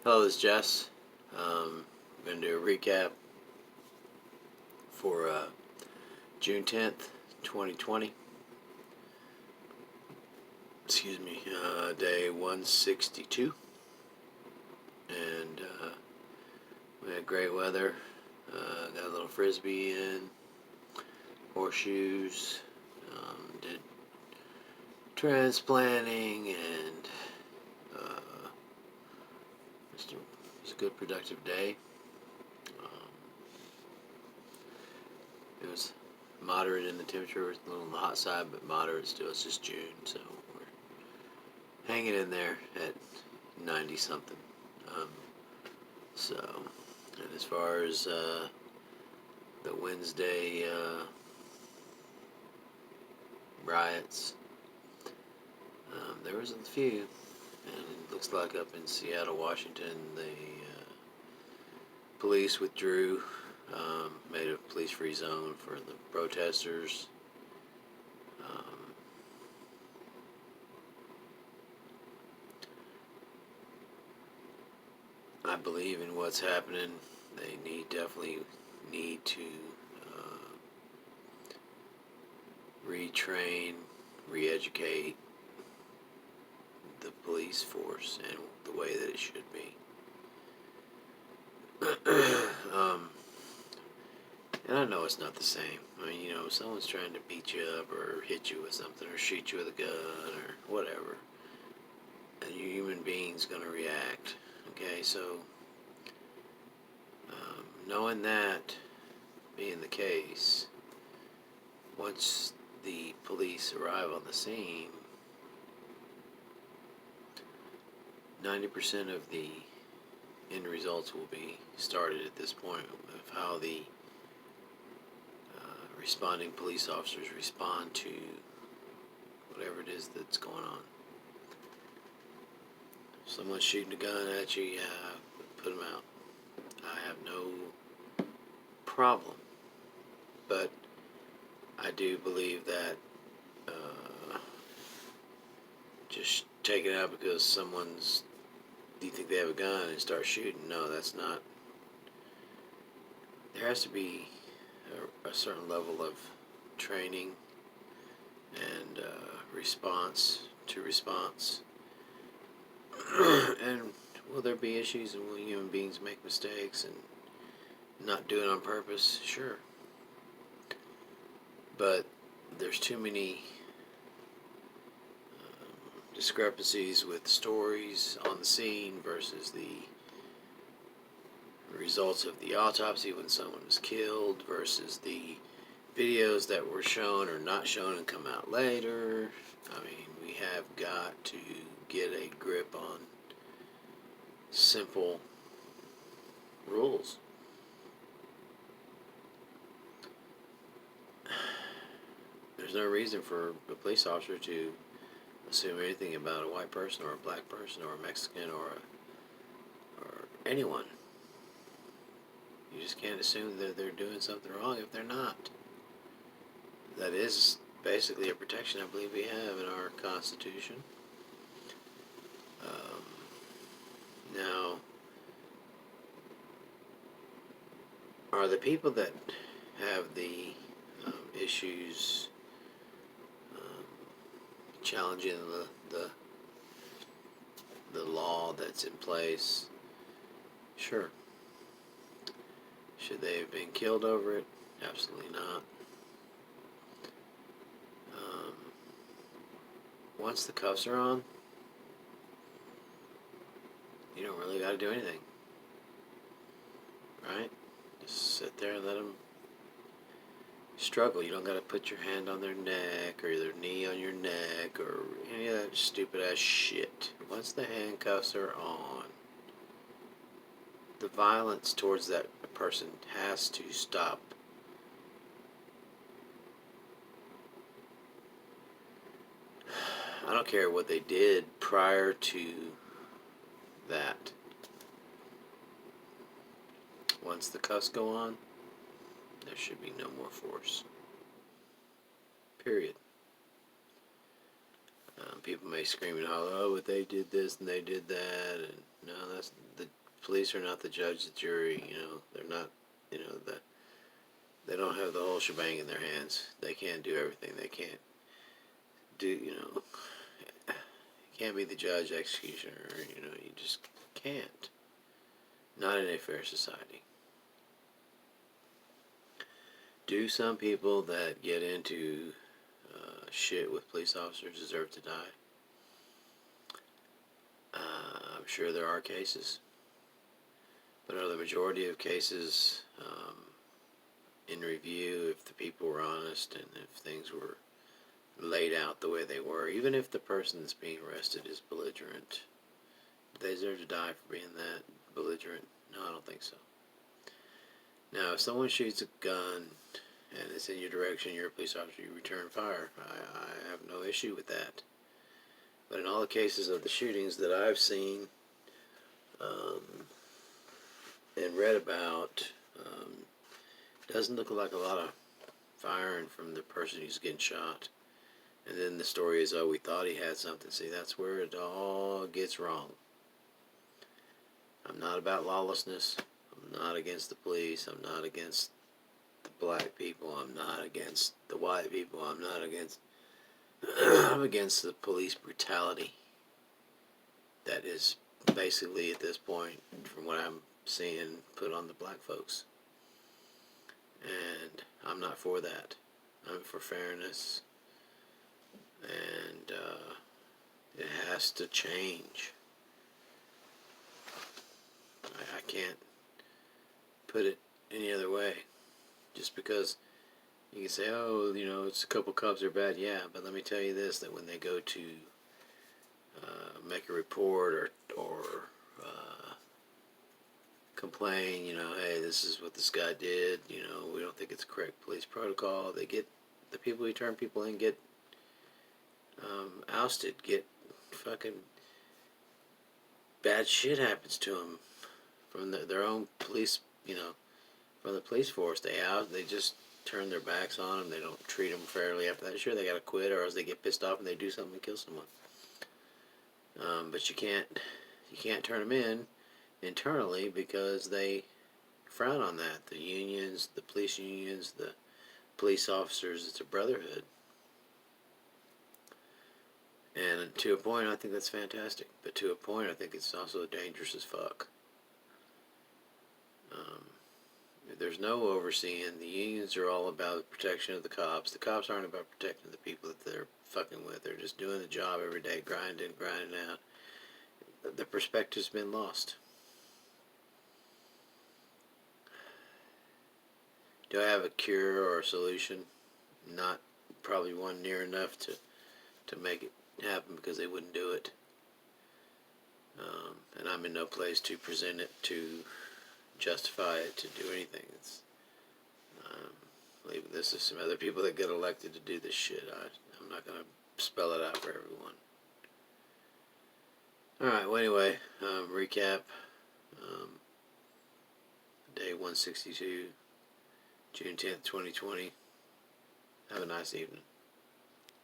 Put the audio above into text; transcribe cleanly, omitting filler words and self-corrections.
Hello, this is Jess. I'm going to do a recap for June 10th, 2020. Excuse me, day 162. And we had great weather. Got a little frisbee in, horseshoes, did transplanting, and it was a good, productive day. It was moderate in the temperature, a little on the hot side, but moderate still. It's just June, so we're hanging in there at 90 something. And as far as the Wednesday riots, there was a few, and it looks like up in Seattle, Washington, the police withdrew, made a police-free zone for the protesters. I believe in what's happening. They definitely need to retrain, re-educate the police force and the way that it should be. And I know it's not the same. I mean, if someone's trying to beat you up or hit you with something or shoot you with a gun or whatever, a human being's going to react. Okay, so knowing that being the case, once the police arrive on the scene, 90% of the end results will be started at this point of how the responding police officers respond to whatever it is that's going on. If someone's shooting a gun at you, yeah, put them out. I have no problem. But I do believe that just take it out because you think they have a gun and start shooting. No, that's not. There has to be a certain level of training and response to response. And will there be issues and will human beings make mistakes and not do it on purpose? Sure. But there's too many discrepancies with stories on the scene versus the results of the autopsy when someone was killed versus the videos that were shown or not shown and come out later. I mean, we have got to get a grip on simple rules. There's no reason for a police officer to assume anything about a white person or a black person or a Mexican or anyone. You just can't assume that they're doing something wrong if they're not. That is basically a protection I believe we have in our Constitution. Now, are the people that have the issues challenging the law that's in place? Sure. Should they have been killed over it? Absolutely not. Once the cuffs are on, you don't really got to do anything, right? Just sit there and let them struggle. You don't got to put your hand on their neck or their knee on your neck or any of that stupid ass shit. Once the handcuffs are on, the violence towards that person has to stop. I don't care what they did prior to that. Once the cuffs go on, there should be no more force. Period. People may scream and holler, oh, but they did this and they did that, and no, police are not the judge, the jury. They're not. They don't have the whole shebang in their hands. They can't do everything. They can't do. You can't be the judge, executioner. You just can't. Not in a fair society. Do some people that get into shit with police officers deserve to die? I'm sure there are cases. But are the majority of cases in review, if the people were honest and if things were laid out the way they were, even if the person that's being arrested is belligerent, do they deserve to die for being that belligerent? No, I don't think so. Now, if someone shoots a gun and it's in your direction, you're a police officer, you return fire. I have no issue with that. But in all the cases of the shootings that I've seen and read about, doesn't look like a lot of firing from the person who's getting shot. And then the story is, oh, we thought he had something. See, that's where it all gets wrong. I'm not about lawlessness. I'm not against the police. I'm not against the black people. I'm not against the white people. I'm not against... I'm against the police brutality that is basically, at this point, from what I'm seeing, put on the black folks. And I'm not for that. I'm for fairness. And it has to change. I can't put it any other way. Just because you can say, oh, it's a couple cops are bad. Yeah, but let me tell you this, that when they go to make a report or complain, hey, this is what this guy did, we don't think it's correct police protocol, the people who turn people in get ousted, get fucking bad shit happens to them from their own police, from the police force. They just turn their backs on them. They don't treat them fairly after that. Sure, they gotta quit, or else they get pissed off and they do something and kill someone. But you can't turn them in internally because they frown on that. The unions, the police unions, the police officers, it's a brotherhood. And to a point, I think that's fantastic. But to a point, I think it's also dangerous as fuck. There's no overseeing. The unions are all about protection of the cops. The cops aren't about protecting the people that they're fucking with. They're just doing the job every day, grinding out. The perspective's been lost. Do I have a cure or a solution? Not probably one near enough to make it happen, because they wouldn't do it. And I'm in no place to present it, to justify it, to do anything. Leaving this to some other people that get elected to do this shit. I'm not going to spell it out for everyone. Alright, well anyway, recap. Day 162, June 10th, 2020. Have a nice evening.